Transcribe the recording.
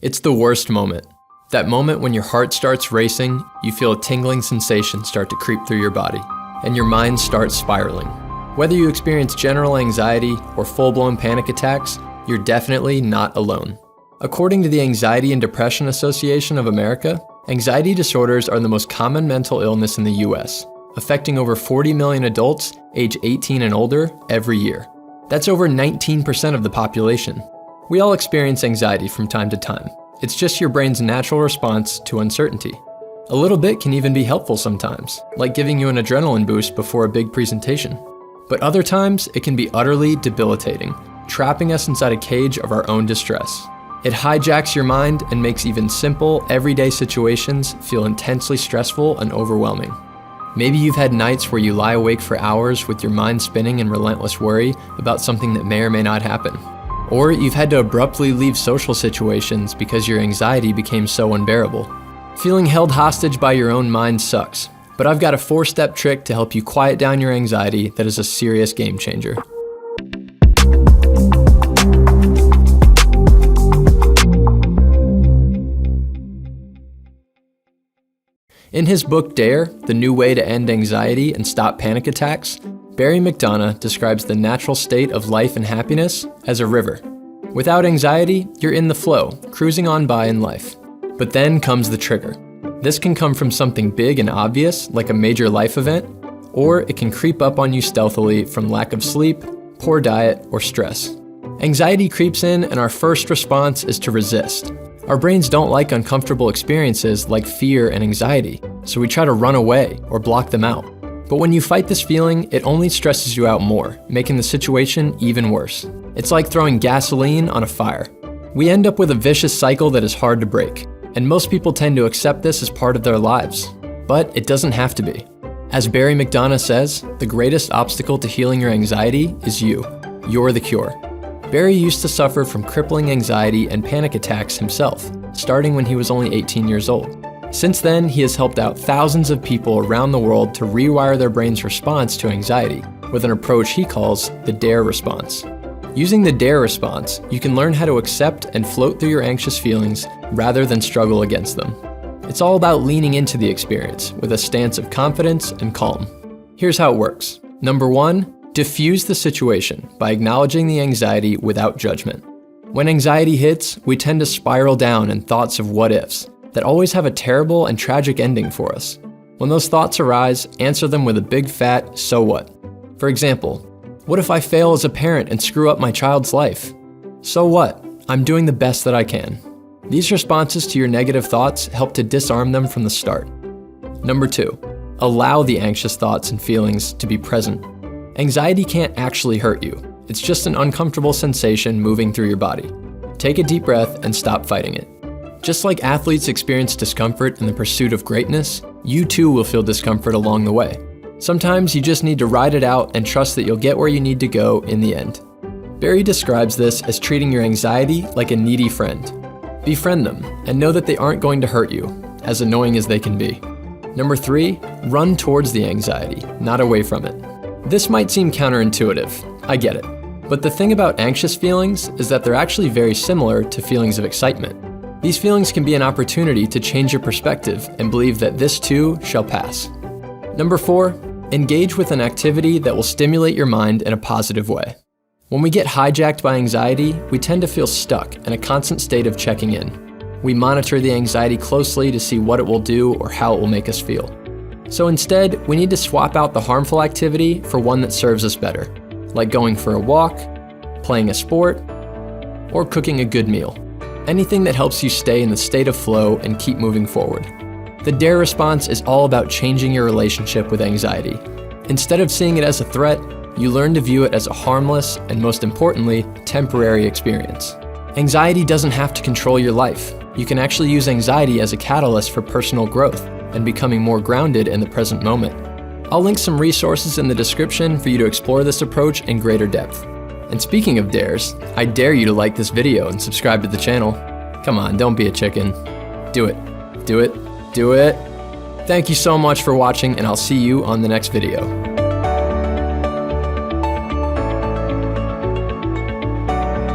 It's the worst moment. That moment when your heart starts racing, you feel a tingling sensation start to creep through your body, and your mind starts spiraling. Whether you experience general anxiety or full-blown panic attacks, you're definitely not alone. According to the Anxiety and Depression Association of America, anxiety disorders are the most common mental illness in the US, affecting over 40 million adults age 18 and older every year. That's over 19% of the population. We all experience anxiety from time to time. It's just your brain's natural response to uncertainty. A little bit can even be helpful sometimes, like giving you an adrenaline boost before a big presentation. But other times, it can be utterly debilitating, trapping us inside a cage of our own distress. It hijacks your mind and makes even simple, everyday situations feel intensely stressful and overwhelming. Maybe you've had nights where you lie awake for hours with your mind spinning in relentless worry about something that may or may not happen. Or you've had to abruptly leave social situations because your anxiety became so unbearable. Feeling held hostage by your own mind sucks, but I've got a 4-step trick to help you quiet down your anxiety that is a serious game changer. In his book Dare, The New Way to End Anxiety and Stop Panic Attacks, Barry McDonagh describes the natural state of life and happiness as a river. Without anxiety, you're in the flow, cruising on by in life. But then comes the trigger. This can come from something big and obvious, like a major life event, or it can creep up on you stealthily from lack of sleep, poor diet, or stress. Anxiety creeps in, and our first response is to resist. Our brains don't like uncomfortable experiences like fear and anxiety, so we try to run away or block them out. But when you fight this feeling, it only stresses you out more, making the situation even worse. It's like throwing gasoline on a fire. We end up with a vicious cycle that is hard to break, and most people tend to accept this as part of their lives. But it doesn't have to be. As Barry McDonagh says, the greatest obstacle to healing your anxiety is you. You're the cure. Barry used to suffer from crippling anxiety and panic attacks himself, starting when he was only 18 years old. Since then, he has helped out thousands of people around the world to rewire their brain's response to anxiety with an approach he calls the DARE response. Using the DARE response, you can learn how to accept and float through your anxious feelings rather than struggle against them. It's all about leaning into the experience with a stance of confidence and calm. Here's how it works. Number 1, diffuse the situation by acknowledging the anxiety without judgment. When anxiety hits, we tend to spiral down in thoughts of what-ifs that always have a terrible and tragic ending for us. When those thoughts arise, answer them with a big fat "so what?" For example, what if I fail as a parent and screw up my child's life? So what? I'm doing the best that I can. These responses to your negative thoughts help to disarm them from the start. Number 2, allow the anxious thoughts and feelings to be present. Anxiety can't actually hurt you. It's just an uncomfortable sensation moving through your body. Take a deep breath and stop fighting it. Just like athletes experience discomfort in the pursuit of greatness, you too will feel discomfort along the way. Sometimes you just need to ride it out and trust that you'll get where you need to go in the end. Barry describes this as treating your anxiety like a needy friend. Befriend them and know that they aren't going to hurt you, as annoying as they can be. Number 3, run towards the anxiety, not away from it. This might seem counterintuitive, I get it. But the thing about anxious feelings is that they're actually very similar to feelings of excitement. These feelings can be an opportunity to change your perspective and believe that this too shall pass. Number 4, engage with an activity that will stimulate your mind in a positive way. When we get hijacked by anxiety, we tend to feel stuck in a constant state of checking in. We monitor the anxiety closely to see what it will do or how it will make us feel. So instead, we need to swap out the harmful activity for one that serves us better, like going for a walk, playing a sport, or cooking a good meal. Anything that helps you stay in the state of flow and keep moving forward. The DARE response is all about changing your relationship with anxiety. Instead of seeing it as a threat, you learn to view it as a harmless and, most importantly, temporary experience. Anxiety doesn't have to control your life. You can actually use anxiety as a catalyst for personal growth and becoming more grounded in the present moment. I'll link some resources in the description for you to explore this approach in greater depth. And speaking of dares, I dare you to like this video and subscribe to the channel. Come on, don't be a chicken. Do it. Do it. Do it. Thank you so much for watching, and I'll see you on the next video.